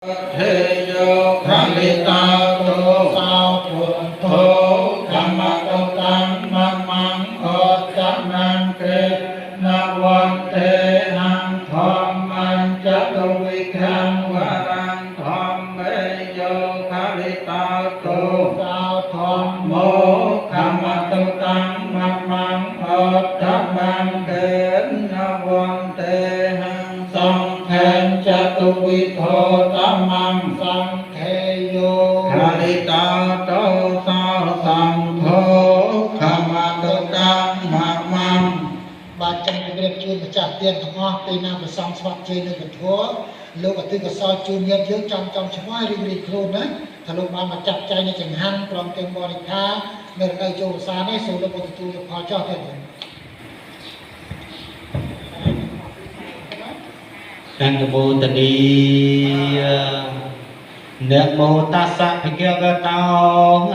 thế yo khali ta tu sao thuận thổ tham ma tăng nam mang ở tam năng kê na quan thế hằng thom man cha tu vi khang wa rang thom mê yo khali ta tu sao thom mô tham ma tăng nam mang ở tam năng kê na quan thế hằng song khen cha tu vi thổ tam mang song thế yo khali ta tu sao song thổ tham ma tăng nam mang បាទចឹងជំរាបជូនម្ចាស់ទានទាំងអស់ពេលណាប្រសងស្វាត់ជ័យនៅពធលោកអតិកសោជូនញាតិយើងចំឆ្ងាយរីកខ្លួនណាថាលោកបានមកចាត់ចែងនៅចង្ហាន់ព្រមទាំងបរិខានៅរដូវចូលវស្សានេះសូមលោកទទួលផលចោះទៀតអង្គមោទនីនមោតាសៈភគវតោ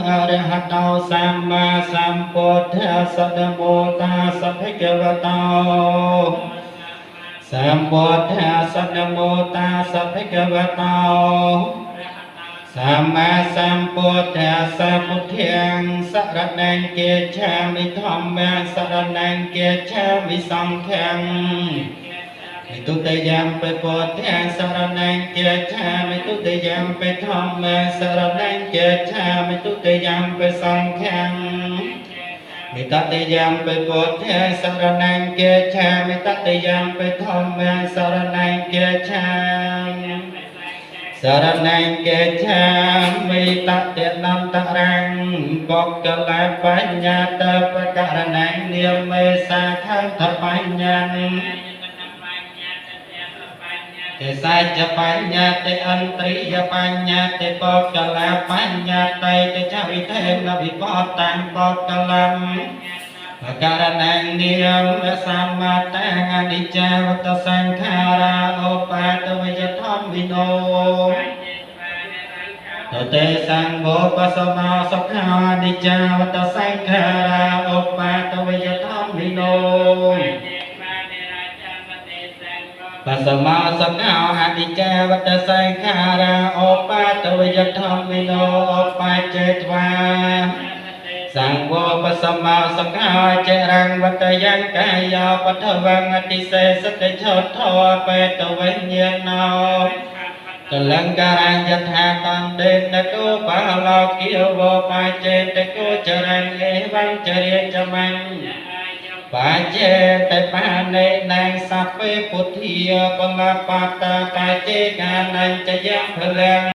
អរហតោសម្មាសម្ពុទ្ធស្សនមោតាសៈភគវតោសម្ពុទ្ធស្សនមោតាសៈភគវតោសម្មាសម្ពុទ្ធស្សពុទ្ធាំសរណង្គាឆាមិធម្មំសរណង្គាឆាមិសង្ឃំទុតិយំពេពុទ្ធាសរណង្គាឆាមិទុតិយំពេធម្មសរណង្គាឆាមិទុតិយំពេសង្ឃំមិតតិយំពេពុទ្ធាសរណង្គាឆាមិតតិយំពេធម្មសរណង្គាឆាសរណង្គាឆាមិតតិនន្តរੰបុគ្គលបញ្ញាតបករណង្នាមេសាខន្ធបញ្ញទេសាចបញ្ញតិអន្ត្រីយបញ្ញតិបកលបញ្ញតិទេចវិធេនវិបតាំបកលំបករណង្នាមសម្បតាំអនិច្ចាវតសង្ខារាឧបាទវិយធម្មវិនោតទេសង្ឃោបសមោសុខាអនិច្ចាវតសង្ខារាឧបាទវិយធម្មវិនោបសមោសកោអនិច្ចាវតសង្ខារាឧបាទវិយធម្មវិនោឧបចេត្វាសង្ឃោបសមោសកោចរੰវតយង្កាយោបថវងអតិសេសតិឆោធោបេតវិញ្ញាណោកលង្ការយថាតន្តិនគោបាលោគិវោបចេតគោចរੰអេវង្ចរិយចមញ្ញបច្ចេតបានេណៃសពេពុទ្ធាបលបតាបច្ចេកានញ្ចយៈភលំ